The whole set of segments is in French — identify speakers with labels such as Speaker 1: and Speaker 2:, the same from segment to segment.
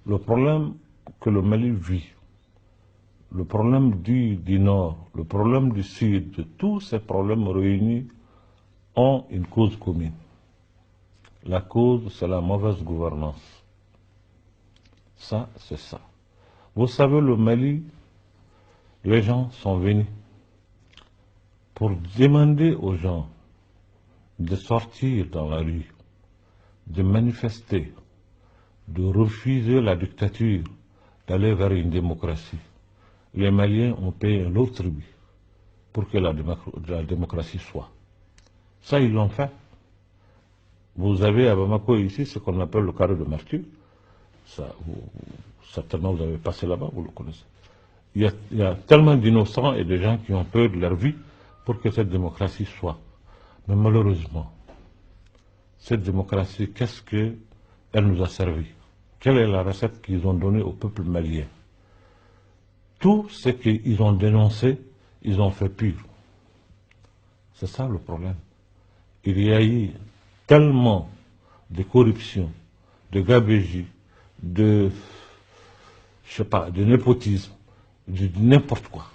Speaker 1: Le problème que le Mali vit, le problème du Nord, le problème du Sud, tous ces problèmes réunis ont une cause commune. La cause, c'est la mauvaise gouvernance. Ça, c'est ça. Vous savez, le Mali, les gens sont venus pour demander aux gens de sortir dans la rue, de manifester, de refuser la dictature, d'aller vers une démocratie. Les Maliens ont payé un lourd tribut pour que la démocratie soit. Ça, ils l'ont fait. Vous avez à Bamako ici ce qu'on appelle le carré de Mercure. Ça, certainement vous avez passé là-bas, vous le connaissez. Il y a tellement d'innocents et de gens qui ont peur de leur vie pour que cette démocratie soit. Mais malheureusement, cette démocratie, qu'est-ce qu'elle nous a servi? Quelle est la recette qu'ils ont donnée au peuple malien? Tout ce qu'ils ont dénoncé, ils ont fait pur. C'est ça le problème. Il y a eu tellement de corruption, de gabegie, de népotisme, de n'importe quoi.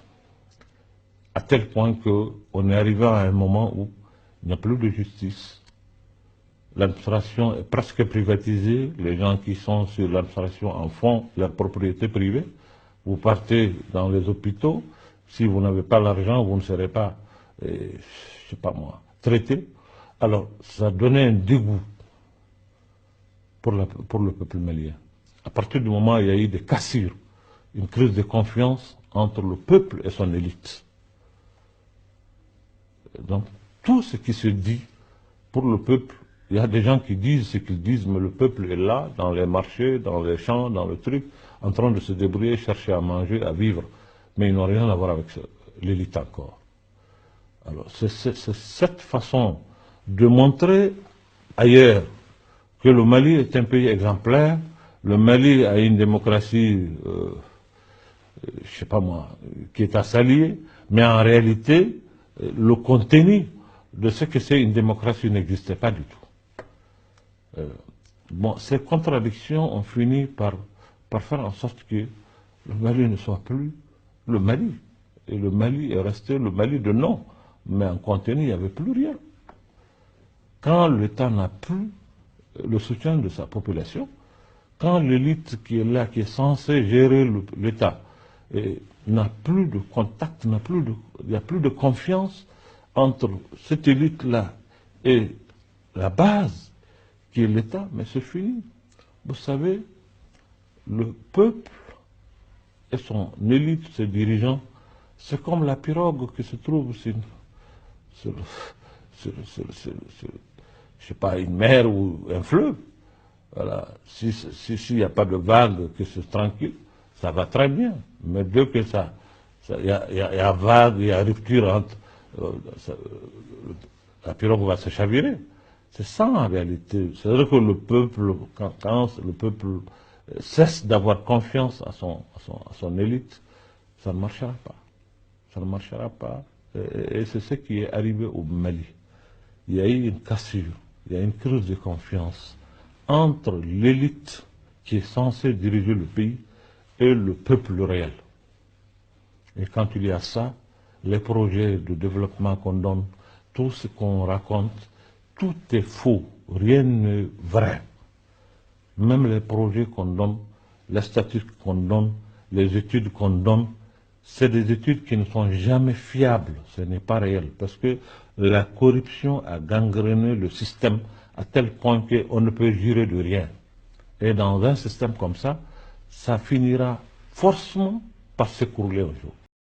Speaker 1: À tel point qu'on est arrivé à un moment où il n'y a plus de justice. L'administration est presque privatisée. Les gens qui sont sur l'administration en font leur propriété privée. Vous partez dans les hôpitaux. Si vous n'avez pas l'argent, vous ne serez pas, traité. Alors, ça donnait un dégoût pour le peuple malien. À partir du moment où il y a eu des cassures, une crise de confiance entre le peuple et son élite. Donc, tout ce qui se dit pour le peuple, il y a des gens qui disent ce qu'ils disent, mais le peuple est là, dans les marchés, dans les champs, dans le truc, en train de se débrouiller, chercher à manger, à vivre. Mais ils n'ont rien à voir avec l'élite encore. Alors, c'est cette façon de montrer ailleurs que le Mali est un pays exemplaire, le Mali a une démocratie, qui est à saluer, mais en réalité, le contenu de ce que c'est une démocratie n'existait pas du tout. Ces contradictions ont fini par faire en sorte que le Mali ne soit plus le Mali. Et le Mali est resté le Mali de nom, mais en contenu, il n'y avait plus rien. Quand l'État n'a plus le soutien de sa population, quand l'élite qui est là, qui est censée gérer l'État, n'a plus de contact, il n'y a plus de confiance entre cette élite-là et la base qui est l'État, mais c'est fini. Vous savez, le peuple et son élite, ses dirigeants, c'est comme la pirogue qui se trouve sur une mer ou un fleuve. Voilà. S'il n'y a pas de vague, que c'est tranquille, ça va très bien. Mais dès que il y a vague, il y a rupture entre, la pirogue va se chavirer. C'est ça en réalité. C'est-à-dire que le peuple, quand le peuple cesse d'avoir confiance à son élite, ça ne marchera pas. Ça ne marchera pas. Et c'est ce qui est arrivé au Mali. Il y a eu une cassure, il y a une crise de confiance entre l'élite qui est censée diriger le pays et le peuple réel. Et quand il y a ça, les projets de développement qu'on donne, tout ce qu'on raconte, tout est faux, rien n'est vrai. Même les projets qu'on donne, les statistiques qu'on donne, les études qu'on donne, c'est des études qui ne sont jamais fiables, ce n'est pas réel, parce que la corruption a gangréné le système à tel point qu'on ne peut jurer de rien. Et dans un système comme ça, ça finira forcément par s'écrouler un jour.